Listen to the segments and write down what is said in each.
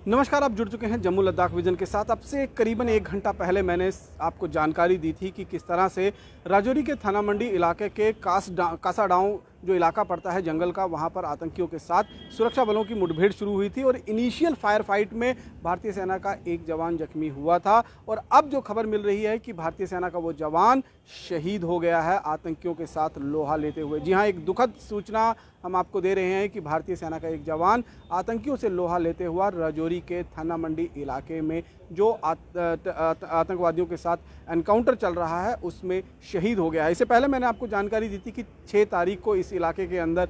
नमस्कार, आप जुड़ चुके हैं जम्मू लद्दाख विजन के साथ। अब से करीबन 1 घंटा पहले मैंने आपको जानकारी दी थी कि किस तरह से राजौरी के थाना मंडी इलाके के कासाडांव जो इलाका पड़ता है जंगल का, वहां पर आतंकियों के साथ सुरक्षा बलों की मुठभेड़ शुरू हुई थी और इनिशियल फायर फाइट में भारतीय सेना का एक जवान जख्मी हुआ था। और अब जो खबर मिल रही है कि भारतीय सेना का वो जवान शहीद हो गया है आतंकियों के साथ लोहा लेते हुए। जी हाँ, एक दुखद सूचना हम आपको दे रहे हैं कि भारतीय सेना का एक जवान आतंकियों से लोहा लेते हुआ राजौरी के थाना मंडी इलाके में जो आतंकवादियों के साथ एनकाउंटर चल रहा है उसमें शहीद हो गया है। इससे पहले मैंने आपको जानकारी दी थी कि 6 तारीख को इस इलाके के अंदर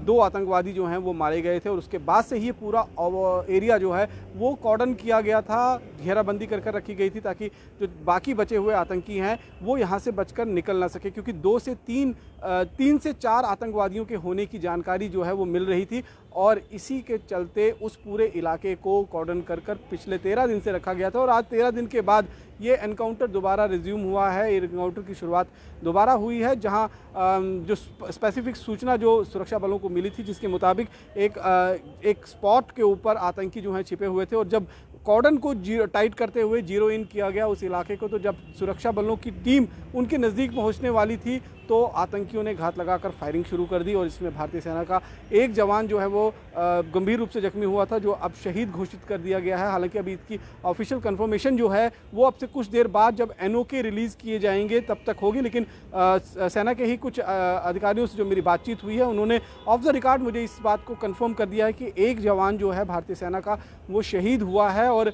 2 आतंकवादी जो हैं वो मारे गए थे और उसके बाद से ही पूरा एरिया जो है वो कॉर्डन किया गया था, घेराबंदी कर रखी गई थी ताकि जो बाकी बचे हुए आतंकी हैं वो यहाँ से बचकर निकल ना सके, क्योंकि 3 से 4 आतंकवादियों के होने की जानकारी जो है वो मिल रही थी। और इसी के चलते उस पूरे इलाके को कॉर्डन कर पिछले 13 दिन से रखा गया था और आज 13 दिन के बाद ये एनकाउंटर दोबारा रिज्यूम हुआ है। ये एनकाउंटर की शुरुआत दोबारा हुई है, जहां जो स्पेसिफिक सूचना जो सुरक्षा बलों को मिली थी जिसके मुताबिक एक स्पॉट के ऊपर आतंकी जो हैं छिपे हुए थे और जब कॉर्डन को टाइट करते हुए जीरो इन किया गया उस इलाके को, तो जब सुरक्षा बलों की टीम उनके नज़दीक पहुंचने वाली थी तो आतंकियों ने घात लगाकर फायरिंग शुरू कर दी और इसमें भारतीय सेना का एक जवान जो है वो गंभीर रूप से जख्मी हुआ था, जो अब शहीद घोषित कर दिया गया है। हालांकि अभी इसकी ऑफिशियल कंफर्मेशन जो है वो अब से कुछ देर बाद जब एनओके रिलीज़ किए जाएंगे तब तक होगी, लेकिन सेना के ही कुछ अधिकारियों से जो मेरी बातचीत हुई है उन्होंने ऑफ द रिकॉर्ड मुझे इस बात को कंफर्म कर दिया है कि एक जवान जो है भारतीय सेना का वो शहीद हुआ है और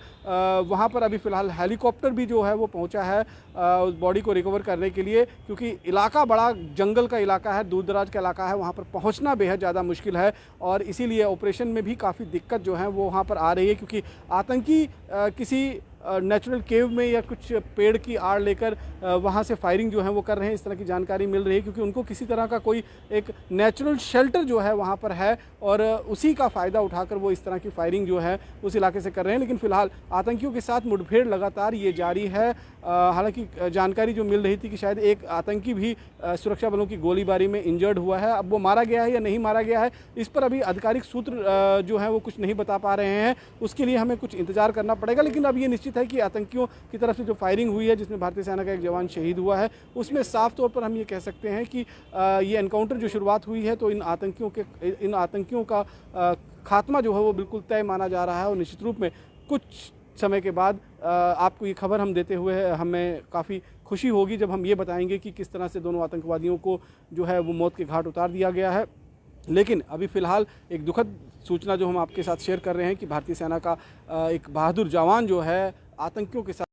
वहाँ पर अभी फ़िलहाल हेलीकॉप्टर भी जो है वो पहुँचा है उस बॉडी को रिकवर करने के लिए, क्योंकि इलाका बड़ा जंगल का इलाका है, दूर दराज का इलाका है, वहाँ पर पहुँचना बेहद ज़्यादा मुश्किल है और इसीलिए ऑपरेशन में भी काफ़ी दिक्कत जो है वो वहाँ पर आ रही है, क्योंकि आतंकी किसी नेचुरल केव में या कुछ पेड़ की आड़ लेकर वहाँ से फायरिंग जो है वो कर रहे हैं, इस तरह की जानकारी मिल रही है, क्योंकि उनको किसी तरह का कोई एक नेचुरल शेल्टर जो है वहाँ पर है और उसी का फ़ायदा उठाकर वो इस तरह की फायरिंग जो है उस इलाके से कर रहे हैं। लेकिन फ़िलहाल आतंकियों के साथ मुठभेड़ लगातार ये जारी है। हालांकि जानकारी जो मिल रही थी कि शायद एक आतंकी भी सुरक्षा बलों की गोलीबारी में इंजर्ड हुआ है। अब वो मारा गया है या नहीं मारा गया है इस पर अभी आधिकारिक सूत्र जो है वो कुछ नहीं बता पा रहे हैं, उसके लिए हमें कुछ इंतजार करना पड़ेगा। लेकिन अब ये निश्चित है कि आतंकियों की तरफ से जो फायरिंग हुई है जिसमें भारतीय सेना का एक जवान शहीद हुआ है उसमें साफ तौर पर हम ये कह सकते हैं कि ये एनकाउंटर जो शुरुआत हुई है तो इन आतंकियों का खात्मा जो है वो बिल्कुल तय माना जा रहा है और निश्चित रूप में कुछ समय के बाद आपको ये खबर हम देते हुए हमें काफ़ी खुशी होगी जब हम ये बताएंगे कि किस तरह से दोनों आतंकवादियों को जो है वो मौत के घाट उतार दिया गया है। लेकिन अभी फ़िलहाल एक दुखद सूचना जो हम आपके साथ शेयर कर रहे हैं कि भारतीय सेना का एक बहादुर जवान जो है आतंकियों के साथ